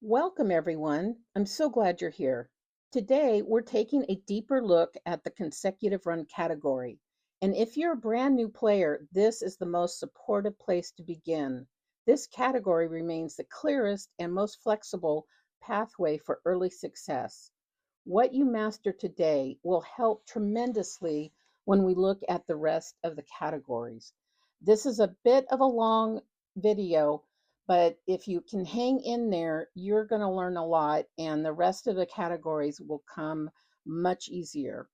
Welcome, everyone. I'm so glad you're here. Today, we're taking a deeper look at the consecutive run category. And if you're a brand new player, this is the most supportive place to begin. This category remains the clearest and most flexible pathway for early success. What you master today will help tremendously when we look at the rest of the categories. This is a bit of a long video, but if you can hang in there, you're going to learn a lot, and the rest of the categories will come much easier.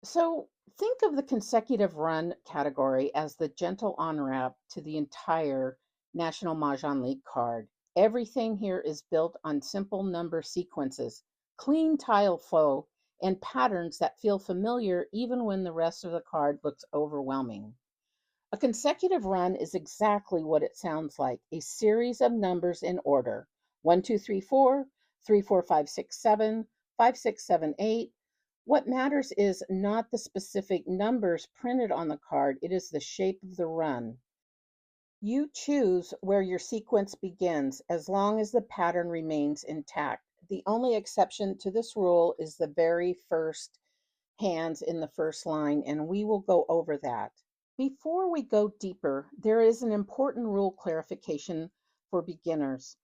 So, think of the consecutive run category as the gentle on ramp to the entire National Mahjong League card. Everything here is built on simple number sequences, clean tile flow, and patterns that feel familiar even when the rest of the card looks overwhelming. A consecutive run is exactly what it sounds like, a series of numbers in order: 1, 2, 3, 4, 3, 4, 5, 6, 7, 5, 6, 7, 8. What matters is not the specific numbers printed on the card, it is the shape of the run. You choose where your sequence begins as long as the pattern remains intact. The only exception to this rule is the very first hands in the first line, and we will go over that. Before we go deeper, there is an important rule clarification for beginners,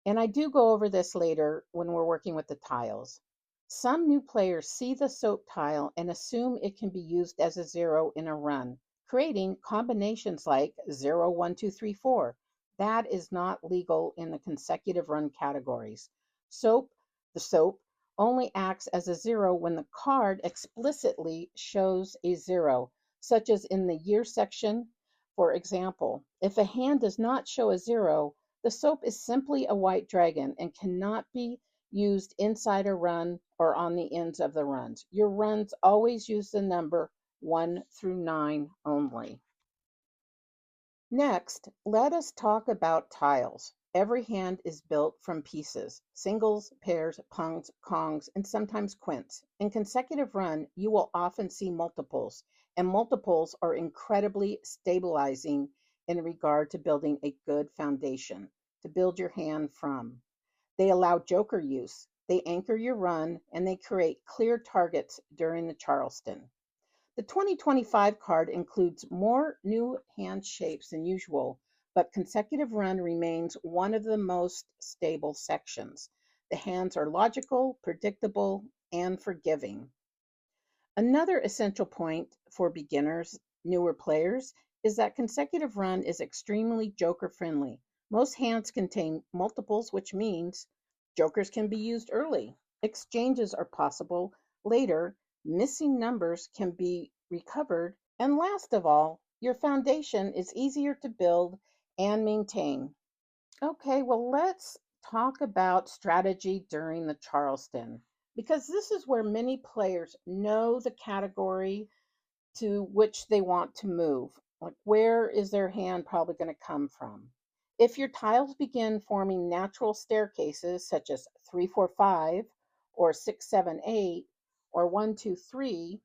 and I do go over this later when we're working with the tiles. Some new players see the soap tile and assume it can be used as a zero in a run, creating combinations like 0, 1, 2, 3, 4. That is not legal in the consecutive run categories. The soap, only acts as a zero when the card explicitly shows a zero, such as in the year section. For example, if a hand does not show a zero, the soap is simply a white dragon and cannot be used inside a run or on the ends of the runs. Your runs always use the number 1 through 9 only. Next, let us talk about tiles. Every hand is built from pieces: singles, pairs, pungs, kongs, and sometimes quints. In consecutive run, you will often see multiples, and multiples are incredibly stabilizing in regard to building a good foundation to build your hand from. They allow joker use, they anchor your run, and they create clear targets during the Charleston. The 2025 card includes more new hand shapes than usual, but consecutive run remains one of the most stable sections. The hands are logical, predictable, and forgiving. Another essential point for beginners, newer players, is that consecutive run is extremely joker friendly. Most hands contain multiples, which means jokers can be used early. Exchanges are possible later, missing numbers can be recovered, and last of all, your foundation is easier to build and maintain. Okay, well, let's talk about strategy during the Charleston, because this is where many players know the category to which they want to move. Like, where is their hand probably going to come from? If your tiles begin forming natural staircases, such as 3, 4, 5, or 6, 7, 8, or 1, 2, 3,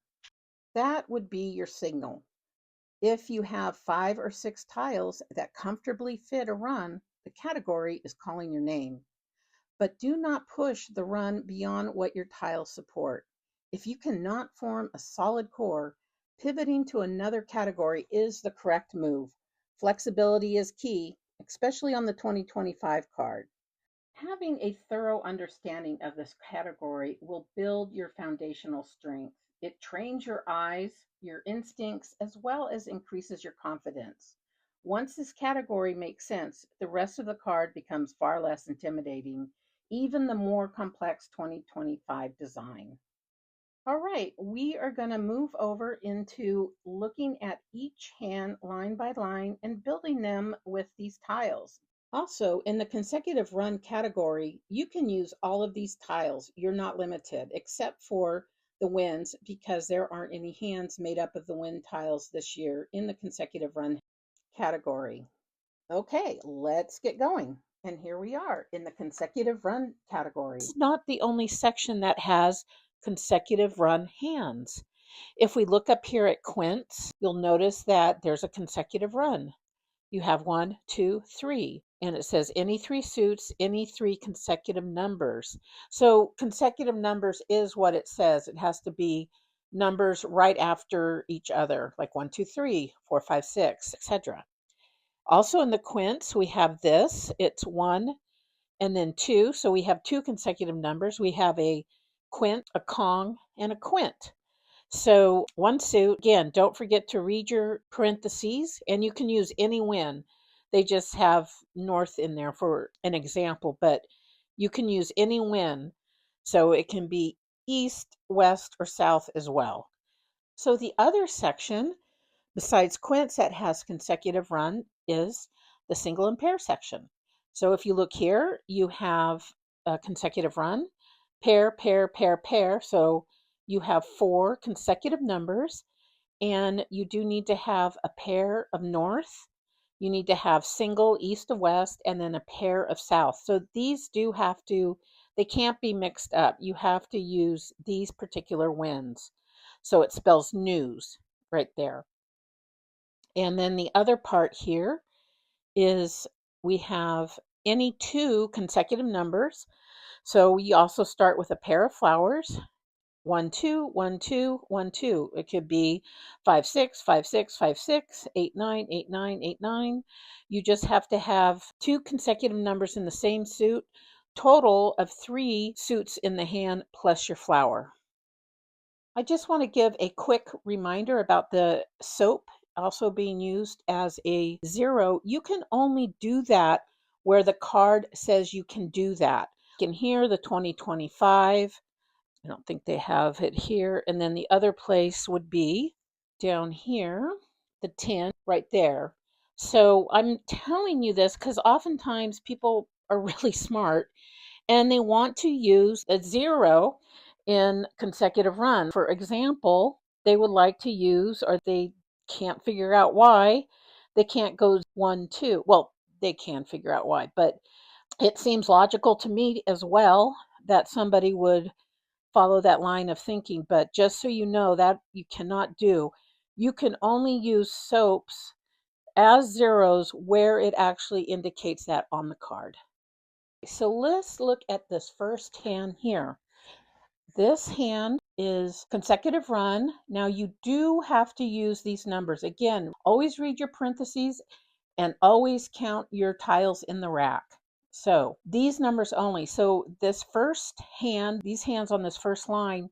that would be your signal. If you have 5 or 6 tiles that comfortably fit a run, the category is calling your name. But do not push the run beyond what your tiles support. If you cannot form a solid core, pivoting to another category is the correct move. Flexibility is key, especially on the 2025 card. Having a thorough understanding of this category will build your foundational strength. It trains your eyes, your instincts, as well as increases your confidence. Once this category makes sense, the rest of the card becomes far less intimidating, even the more complex 2025 design. All right, we are going to move over into looking at each hand line by line and building them with these tiles. Also, in the consecutive run category, you can use all of these tiles. You're not limited, except for the winds, because there aren't any hands made up of the wind tiles this year in the consecutive run category. Okay, let's get going. And here we are in the consecutive run category. It's not the only section that has consecutive run hands. If we look up here at quints, you'll notice that there's a consecutive run. You have 1, 2, 3. and it says any three suits, any three consecutive numbers. So consecutive numbers is what it says. It has to be numbers right after each other, like 1, 2, 3, 4, 5, 6, etc. Also in the quints, we have this. It's 1 and then 2. So we have two consecutive numbers. We have a quint, a cong, and a quint. So one suit, again, don't forget to read your parentheses, and you can use any when. They just have north in there for an example, but you can use any when. So it can be east, west, or south as well. So the other section, besides quints that has consecutive run, is the single and pair section. So if you look here, you have a consecutive run, pair, pair, pair, pair. So you have 4 consecutive numbers, and you do need to have a pair of north. You need to have single east of west, and then a pair of south. So these do have to, they can't be mixed up. You have to use these particular winds. So it spells news right there. And then the other part here is we have any 2 consecutive numbers. So we also start with a pair of flowers. 1, 2, 1, 2, 1, 2. It could be 5, 6, 5, 6, 5, 6, 8, 9, 8, 9, 8, 9. You just have to have 2 consecutive numbers in the same suit, total of 3 suits in the hand plus your flower. I just want to give a quick reminder about the soap also being used as a 0. You can only do that where the card says you can do that. You can hear the 2025. I don't think they have it here. And then the other place would be down here, the 10 right there. So I'm telling you this because oftentimes people are really smart and they want to use a 0 in consecutive run. For example, they would like to use, or they can't figure out why, they can't go 1, 2. Well, they can figure out why, but it seems logical to me as well that somebody would follow that line of thinking. But just so you know, that you cannot do. You can only use soaps as zeros where it actually indicates that on the card. So let's look at this first hand here. This hand is consecutive run. Now you do have to use these numbers. Again, always read your parentheses and always count your tiles in the rack. So these numbers only. So this first hand, these hands on this first line,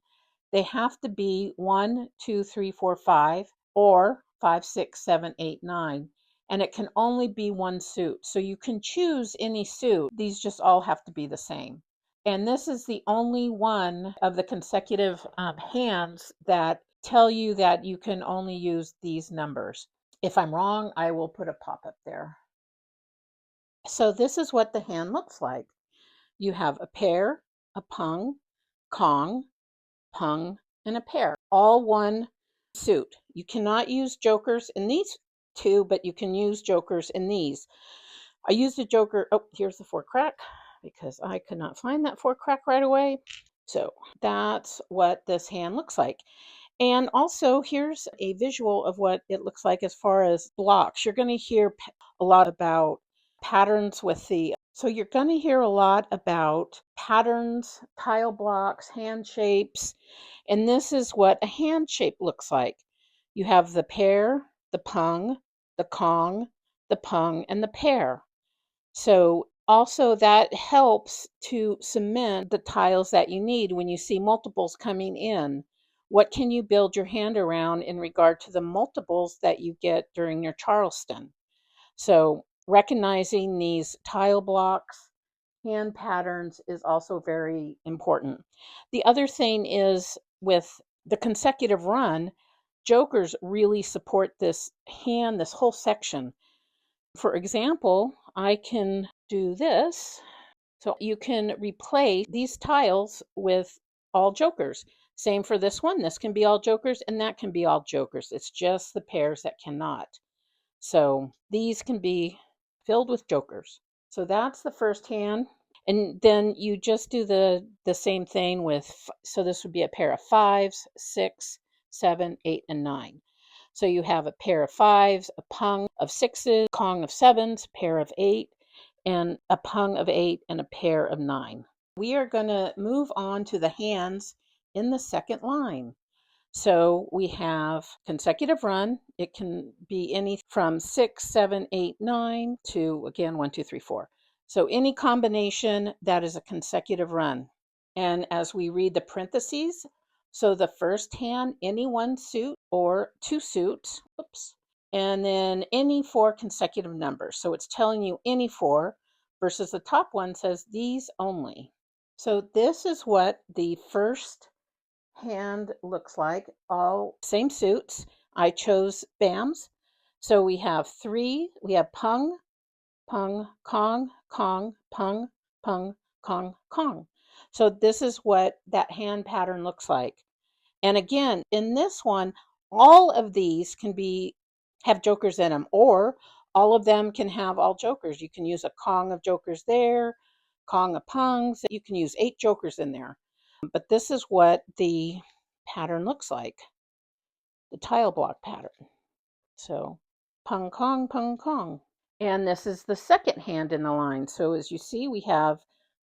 they have to be 1, 2, 3, 4, 5, or 5, 6, 7, 8, 9. And it can only be one suit. So you can choose any suit. These just all have to be the same. And this is the only one of the consecutive hands that tell you that you can only use these numbers. If I'm wrong, I will put a pop-up there. So this is what the hand looks like. You have a pair, a pung, kong, pung, and a pair, all one suit. You cannot use jokers in these 2, but you can use jokers in these. I used a joker. Oh, here's the 4 crack because I could not find that 4 crack right away. So that's what this hand looks like. And also, here's a visual of what it looks like as far as blocks. You're going to hear a lot about patterns with the, so you're going to hear a lot about patterns, tile blocks, hand shapes, and this is what a hand shape looks like. You have the pair, the pung, the kong, the pung, and the pair. So also that helps to cement the tiles that you need when you see multiples coming in. What can you build your hand around in regard to the multiples that you get during your Charleston? So recognizing these tile blocks, hand patterns is also very important. The other thing is with the consecutive run, jokers really support this hand, this whole section. For example, I can do this. So you can replace these tiles with all jokers. Same for this one. This can be all jokers and that can be all jokers. It's just the pairs that cannot. So these can be filled with jokers. So that's the first hand. And then you just do the same thing with, so this would be a pair of 5s, 6, 7, 8, and 9. So you have a pair of 5s, a pung of 6s, kong of 7s, pair of 8, and a pung of 8 and a pair of 9. We are going to move on to the hands in the second line. So we have consecutive run. It can be any from 6, 7, 8, 9 to, again, 1, 2, 3, 4. So any combination that is a consecutive run. And as we read the parentheses, so the first hand, any one suit or two suits, and then any 4 consecutive numbers. So it's telling you any 4 versus the top one says these only. So this is what the first hand looks like, all same suits. I chose BAMs. So we have 3, we have pung, pung, kong, kong, pung, pung, kong, kong. So this is what that hand pattern looks like. And again, in this one, all of these can have jokers in them, or all of them can have all jokers. You can use a kong of jokers there, kong of pungs. You can use 8 jokers in there. But this is what the pattern looks like, the tile block pattern. So pung kong, pung kong. And this is the second hand in the line. So as you see, we have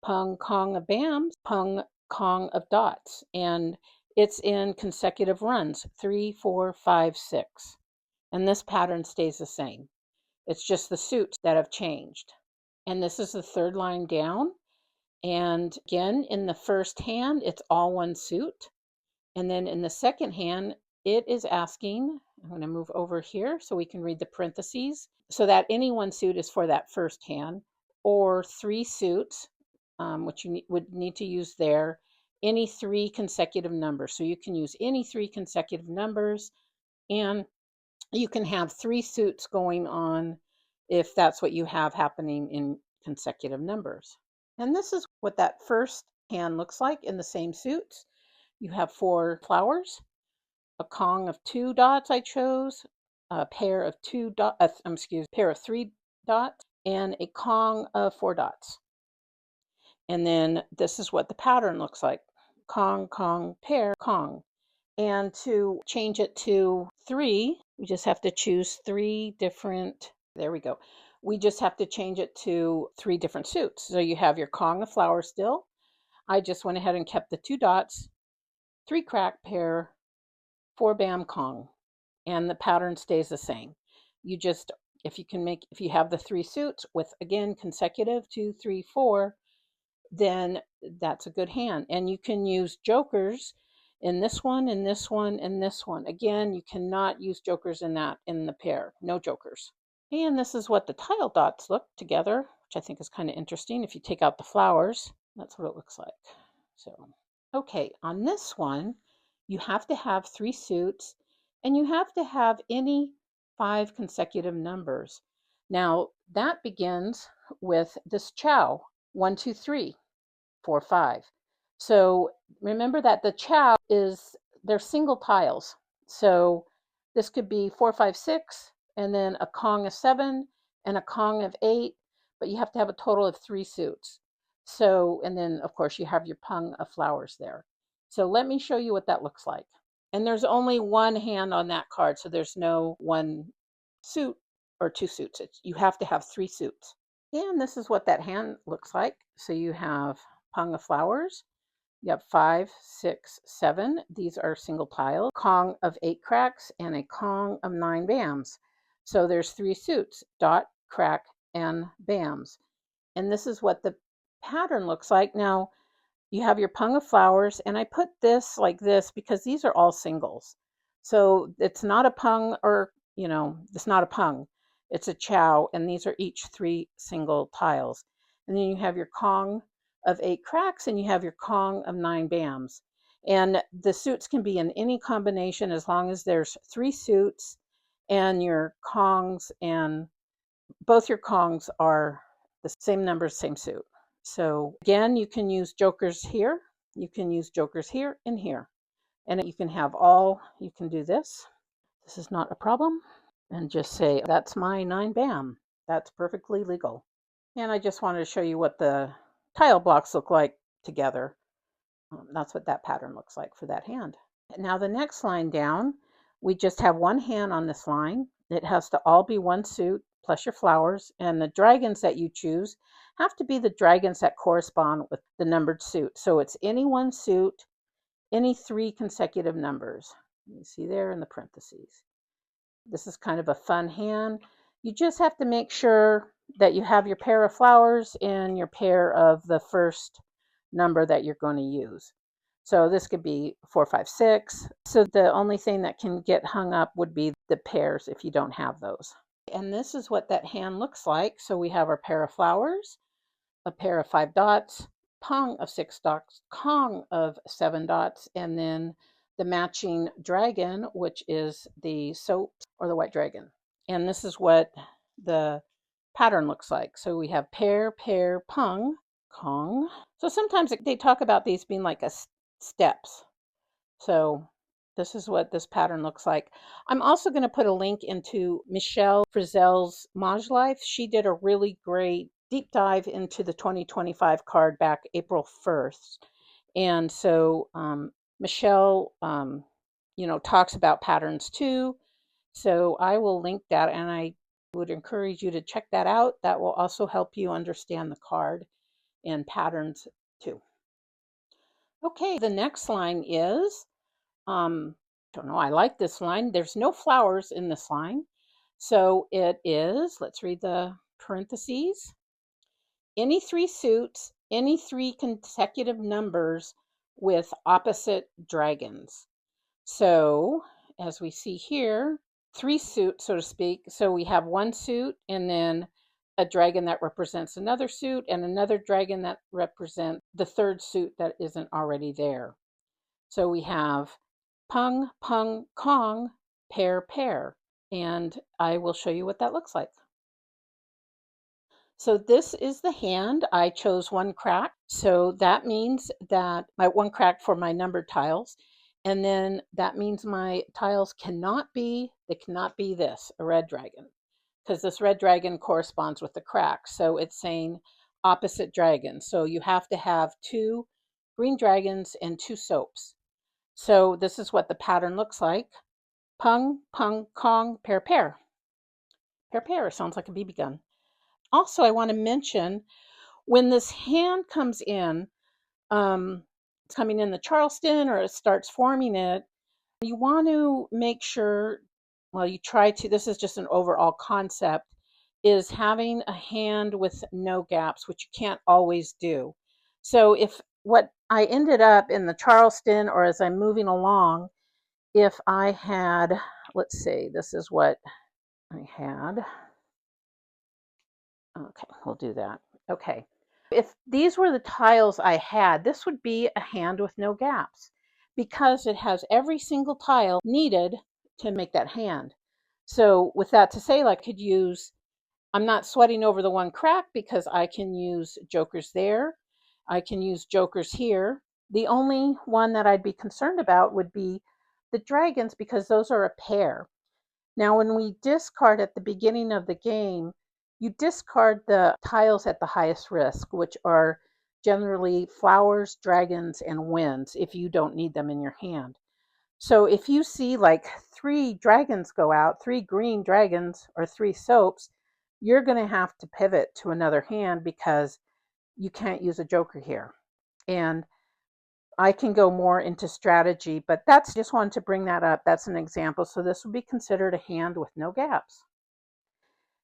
pung kong of bams, pung kong of dots. And it's in consecutive runs, 3, 4, 5, 6. And this pattern stays the same. It's just the suits that have changed. And this is the third line down. And again, in the first hand, it's all one suit. And then in the second hand, it is asking, I'm going to move over here so we can read the parentheses, so that any one suit is for that first hand, or 3 suits, which you would need to use there, any 3 consecutive numbers. So you can use any 3 consecutive numbers, and you can have 3 suits going on if that's what you have happening in consecutive numbers. And this is what that first hand looks like in the same suits. You have 4 flowers, a kong of 2 dots I chose, a pair of 3 dots, and a kong of 4 dots. And then this is what the pattern looks like. Kong, kong, pair, kong. And to change it to 3, we just have to choose 3 different, there we go. We just have to change it to 3 different suits. So you have your kong of flowers still. I just went ahead and kept the 2 dots, 3 crack, pair, 4 bam, kong, and the pattern stays the same. You just, if you have the 3 suits with, again, consecutive 2, 3, 4, then that's a good hand. And you can use jokers in this one, in this one, and this one. Again, you cannot use jokers in the pair. No jokers. And this is what the tile dots look together, which I think is kind of interesting. If you take out the flowers, that's what it looks like. So, okay, on this one, you have to have 3 suits, and you have to have any 5 consecutive numbers. Now, that begins with this chow, 1, 2, 3, 4, 5. So remember that the chow they're single tiles. So this could be 4, 5, 6, and then a kong of 7 and a kong of 8, but you have to have a total of 3 suits. So, and then of course you have your pung of flowers there. So let me show you what that looks like. And there's only one hand on that card, so there's no one suit or 2 suits. You have to have 3 suits. And this is what that hand looks like. So you have pung of flowers. You have 5, 6, 7. These are single tiles. Kong of 8 cracks and a kong of 9 bams. So there's 3 suits, dot, crack, and bams. And this is what the pattern looks like. Now, you have your pung of flowers, and I put this like this because these are all singles. So it's not a pung, or, it's not a pung. It's a chow, and these are each 3 single tiles. And then you have your kong of 8 cracks, and you have your kong of 9 bams. And the suits can be in any combination as long as there's 3 suits, and your kongs, and both your kongs are the same number, same suit. So again, you can use jokers here, you can use jokers here and here. And you can do this. This is not a problem. And just say, that's my 9 bam. That's perfectly legal. And I just wanted to show you what the tile blocks look like together. That's what that pattern looks like for that hand. Now the next line down, we just have one hand on this line. It has to all be one suit plus your flowers, and the dragons that you choose have to be the dragons that correspond with the numbered suit. So it's any one suit, any 3 consecutive numbers. You see there in the parentheses. This is kind of a fun hand. You just have to make sure that you have your pair of flowers and your pair of the first number that you're going to use. So this could be 4, 5, 6. So the only thing that can get hung up would be the pairs if you don't have those. And this is what that hand looks like. So we have our pair of flowers, a pair of 5 dots, pung of 6 dots, kong of 7 dots, and then the matching dragon, which is the soap or the white dragon. And this is what the pattern looks like. So we have pair, pair, pung, kong. So sometimes they talk about these being like a steps. So this is what this pattern looks like. I'm also going to put a link into Michelle Frizzell's Maj Life. She did a really great deep dive into the 2025 card back April 1st. And so Michelle, talks about patterns too. So I will link that, and I would encourage you to check that out. That will also help you understand the card and patterns too. Okay, the next line is, don't know, I like this line. There's no flowers in this line. So it is, let's read the parentheses. Any 3 suits, any 3 consecutive numbers with opposite dragons. So as we see here, 3 suits, so to speak. So we have 1 suit and then a dragon that represents another suit and another dragon that represents the 3rd suit that isn't already there. So we have pung, pung, kong, pair, pair. And I will show you what that looks like. So this is the hand. I chose 1 crack. So that means that my 1 crack for my numbered tiles. And then that means my tiles cannot be this, a red dragon. Because this red dragon corresponds with the crack. So it's saying opposite dragons. So you have to have 2 green dragons and 2 soaps. So this is what the pattern looks like. Pung, pung, kong, pair, pair. Pair, pair sounds like a BB gun. Also, I want to mention when this hand comes in, it's coming in the Charleston or it starts forming it, you want to make sure, you try to, this is just an overall concept, is having a hand with no gaps, which you can't always do. So if what I ended up in the Charleston or as I'm moving along, if I had, let's see, this is what I had. Okay, we'll do that. Okay. If these were the tiles I had, this would be a hand with no gaps because it has every single tile needed to make that hand. So with that to say, I could use, I'm not sweating over the 1 crack because I can use jokers there. I can use jokers here. The only one that I'd be concerned about would be the dragons because those are a pair. Now, when we discard at the beginning of the game, you discard the tiles at the highest risk, which are generally flowers, dragons, and winds if you don't need them in your hand. So if you see 3 dragons go out, 3 green dragons or 3 soaps, you're going to have to pivot to another hand because you can't use a joker here. And I can go more into strategy, but that's just wanted to bring that up. That's an example. So this would be considered a hand with no gaps.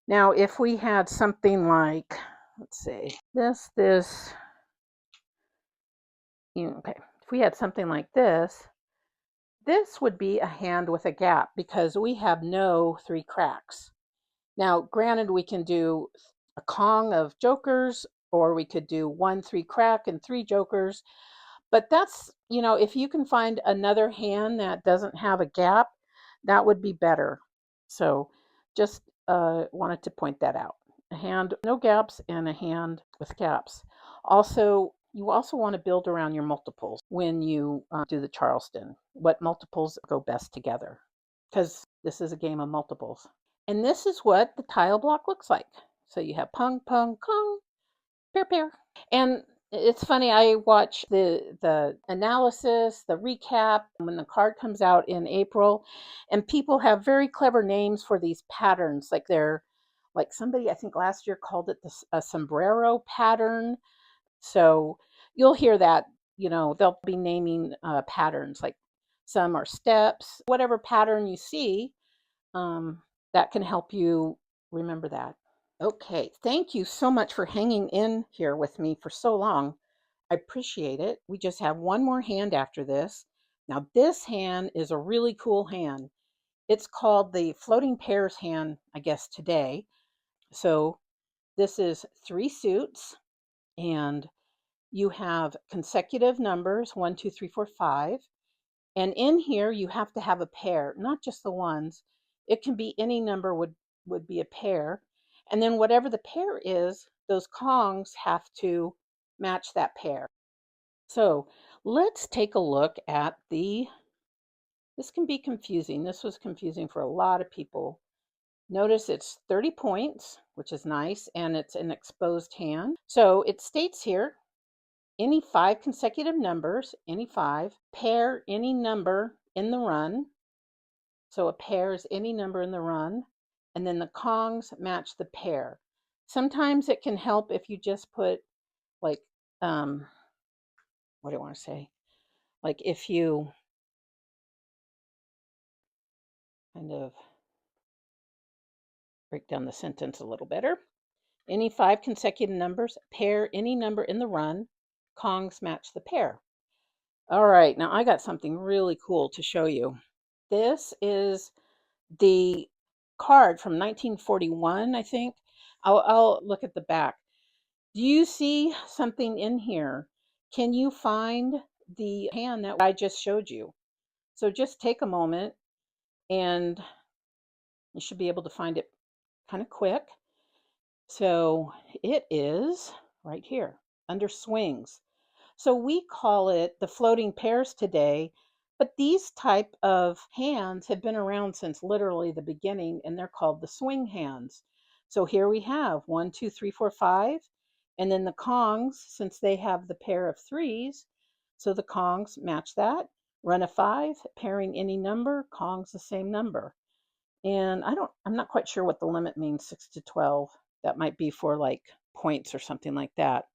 Now, if we had something like, let's see, this, okay, if we had something like this would be a hand with a gap because we have no 3 cracks. Now, granted, we can do a kong of jokers, or we could do 1 3 crack and 3 jokers. But that's, if you can find another hand that doesn't have a gap, that would be better. So just wanted to point that out. A hand no gaps and a hand with gaps. Also, you also want to build around your multiples when you do the Charleston. What multiples go best together? Because this is a game of multiples. And this is what the tile block looks like. So you have pung, pung, kong, pair, pair. And it's funny, I watch the analysis, the recap when the card comes out in April, and people have very clever names for these patterns. Like they're Like somebody, I think last year called it a sombrero pattern. So you'll hear that, they'll be naming patterns, like some are steps, whatever pattern you see, that can help you remember that. Okay, thank you so much for hanging in here with me for so long. I appreciate it. We just have one more hand after this. Now, this hand is a really cool hand. It's called the floating pairs hand, I guess, today. So this is 3 suits, and you have consecutive numbers, 1, 2, 3, 4, 5. And in here, you have to have a pair, not just the ones. It can be any number would be a pair. And then whatever the pair is, those kongs have to match that pair. So let's take a look at this can be confusing. This was confusing for a lot of people. Notice it's 30 points, which is nice, and it's an exposed hand. So it states here, any 5 consecutive numbers, any 5, pair any number in the run. So a pair is any number in the run, and then the kongs match the pair. Sometimes it can help if you just put like, what do I want to say? Like if you kind of break down the sentence a little better. Any 5 consecutive numbers, pair any number in the run, kongs match the pair. All right, now I got something really cool to show you. This is the card from 1941, I think. I'll look at the back. Do you see something in here? Can you find the hand that I just showed you? So just take a moment and you should be able to find it kind of quick. So it is right here under swings. So we call it the floating pairs today, but these type of hands have been around since literally the beginning, and they're called the swing hands. So here we have 1, 2, 3, 4, 5, and then the kongs, since they have the pair of threes, so the kongs match that. Run a 5, pairing any number, kongs the same number. And I'm not quite sure what the limit means, 6 to 12. That might be for like points or something like that.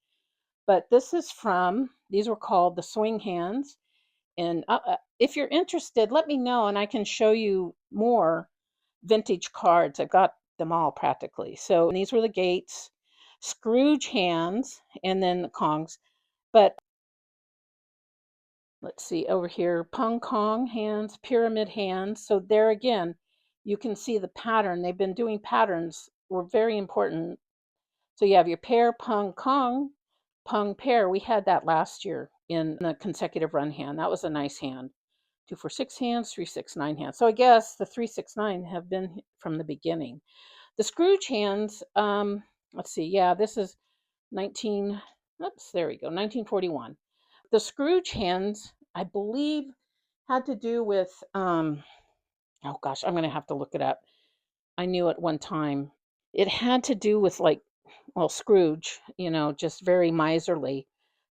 But these were called the swing hands. And if you're interested, let me know and I can show you more vintage cards. I've got them all practically. So these were the Gates, Scrooge hands, and then the kongs. But let's see over here, Pung Kong hands, pyramid hands. So there again, you can see the pattern. They've been doing patterns, were very important. So you have your pair, Pung Kong, Pung pair. We had that last year in the consecutive run hand. That was a nice hand. 2, 4, 6 hands, 3, 6, 9 hands. So I guess the 3, 6, 9 have been from the beginning. The Scrooge hands, let's see, yeah, this is 1941. The Scrooge hands, I believe, had to do with, oh gosh, I'm going to have to look it up. I knew at one time. It had to do with like, well, Scrooge, just very miserly.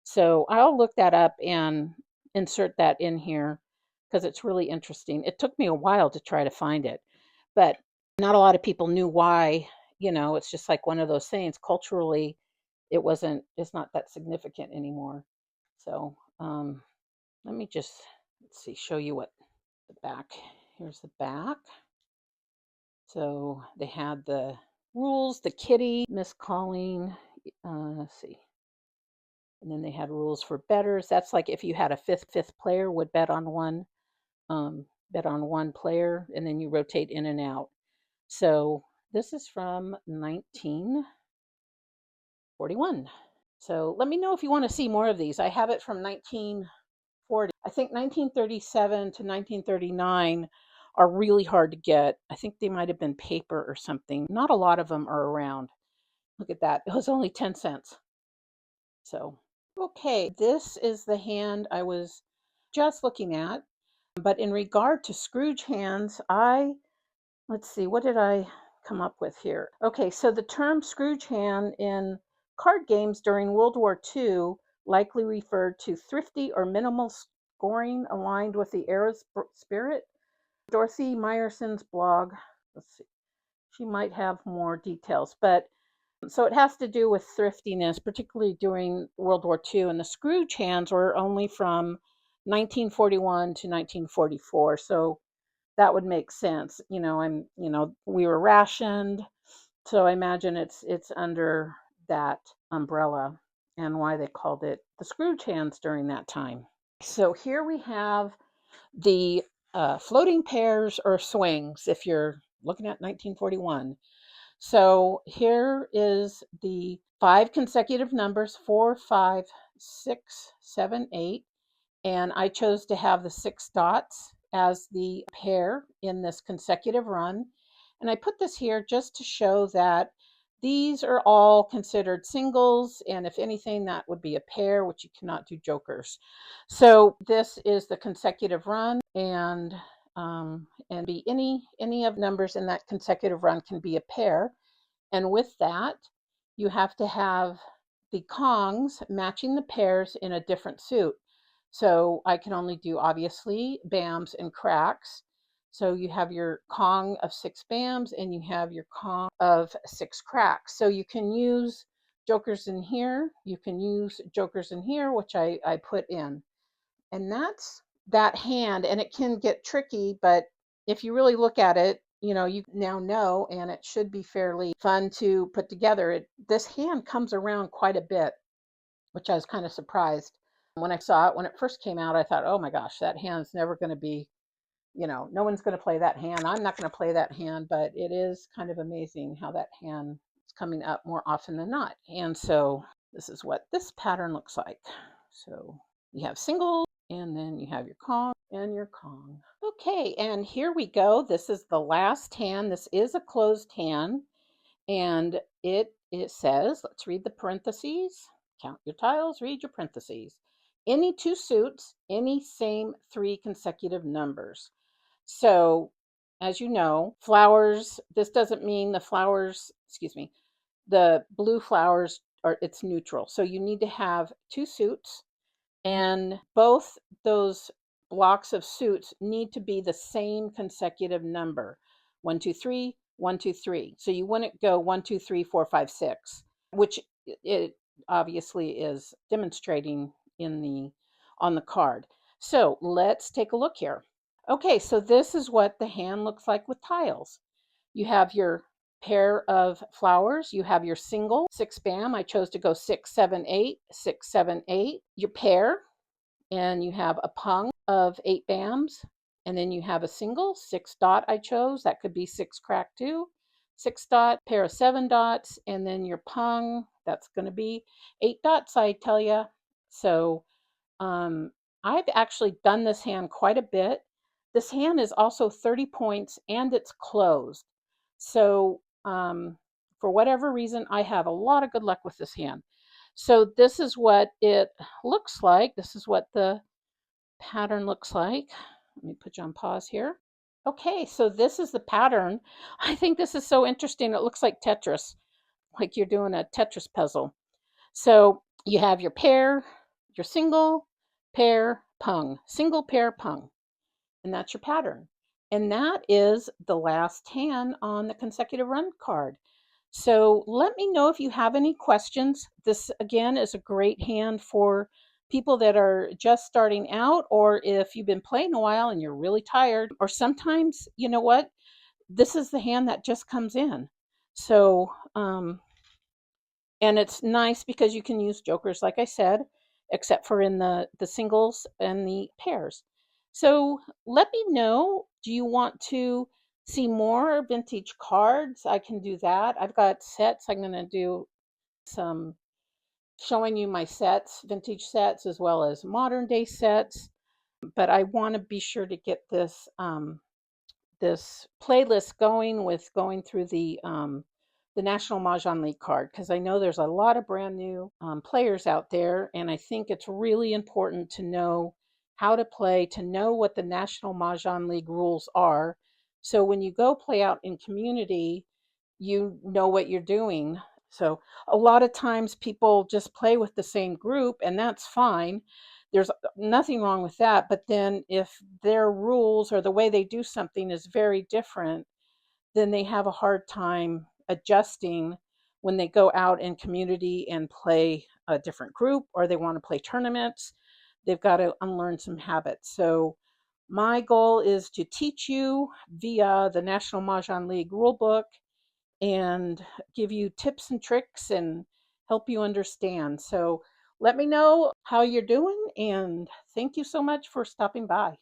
So I'll look that up and insert that in here because it's really interesting. It took me a while to try to find it, but not a lot of people knew why. It's just like one of those things. Culturally, it's not that significant anymore. So let me just, let's see, show you what the back, here's the back. So they had the rules, the kitty, miscalling, let's see. And then they had rules for bettors. That's like if you had a fifth player would bet on one player, and then you rotate in and out. So this is from 1941. So let me know if you want to see more of these. I have it from 1940. I think 1937 to 1939 are really hard to get. I think they might have been paper or something. Not a lot of them are around. Look at that. It was only 10 cents. So, okay, this is the hand I was just looking at. But in regard to Scrooge hands, let's see, what did I come up with here? Okay, so the term Scrooge hand in card games during World War II likely referred to thrifty or minimal scoring aligned with the era's spirit. Dorothy Meyerson's blog, let's see, She might have more details, but so it has to do with thriftiness, particularly during World War II. And the Scrooge hands were only from 1941 to 1944. So that would make sense. We were rationed. So I imagine it's under that umbrella and why they called it the Scrooge hands during that time. So here we have the floating pairs or swings if you're looking at 1941. So here is the 5 consecutive numbers, 4, 5, 6, 7, 8. And I chose to have the 6 dots as the pair in this consecutive run. And I put this here just to show that these are all considered singles, and if anything, that would be a pair, which you cannot do jokers. So this is the consecutive run, and be any of numbers in that consecutive run can be a pair. And with that, you have to have the kongs matching the pairs in a different suit. So I can only do, obviously, bams and cracks. So you have your kong of 6 bams and you have your kong of 6 cracks. So you can use jokers in here. You can use jokers in here, which I put in. And that's that hand. And it can get tricky, but if you really look at it, you now know, and it should be fairly fun to put together. This hand comes around quite a bit, which I was kind of surprised. When I saw it, when it first came out, I thought, oh my gosh, that hand's never going to be, no one's going to play that hand. I'm not going to play that hand, but it is kind of amazing how that hand is coming up more often than not. And so this is what this pattern looks like. So you have singles, and then you have your kong and your kong. Okay, and here we go. This is the last hand. This is a closed hand, and it says, let's read the parentheses. Count your tiles, read your parentheses. Any 2 suits, any same 3 consecutive numbers. So, as you know, flowers, this doesn't mean the flowers, the blue flowers it's neutral. So you need to have 2 suits, and both those blocks of suits need to be the same consecutive number. 1, 2, 3, 1, 2, 3. So you wouldn't go 1, 2, 3, 4, 5, 6, which it obviously is demonstrating on the card. So let's take a look here. Okay, so this is what the hand looks like with tiles. You have your pair of flowers. You have your single 6 bam. I chose to go 6, 7, 8, 6, 7, 8. Your pair, and you have a pung of 8 bams, and then you have a single 6 dot. I chose that could be 6 crack too. 6 dot, pair of 7 dots, and then your pung. That's going to be 8 dots, I tell you. So I've actually done this hand quite a bit. This hand is also 30 points and it's closed. So for whatever reason, I have a lot of good luck with this hand. So this is what it looks like. This is what the pattern looks like. Let me put you on pause here. Okay, so this is the pattern. I think this is so interesting. It looks like Tetris, like you're doing a Tetris puzzle. So you have your pair, your single, pair, pung, single, pair, pung, and that's your pattern. And that is the last hand on the consecutive run card. So let me know if you have any questions. This, again, is a great hand for people that are just starting out, or if you've been playing a while and you're really tired, or sometimes, you know what, this is the hand that just comes in. So, and it's nice because you can use jokers, like I said, except for in the singles and the pairs. So let me know, do you want to see more vintage cards? I can do that. I've got sets. I'm going to do some showing you my sets, vintage sets, as well as modern day sets. But I want to be sure to get this this playlist going through the National Mah Jongg League card, because I know there's a lot of brand new players out there, and I think it's really important to know how to play, to know what the National Mah Jongg League rules are. So when you go play out in community, you know what you're doing. So a lot of times people just play with the same group, and that's fine. There's nothing wrong with that. But then if their rules or the way they do something is very different, then they have a hard time adjusting when they go out in community and play a different group, or they want to play tournaments. They've got to unlearn some habits. So my goal is to teach you via the National Mahjong League rulebook and give you tips and tricks and help you understand. So let me know how you're doing, and thank you so much for stopping by.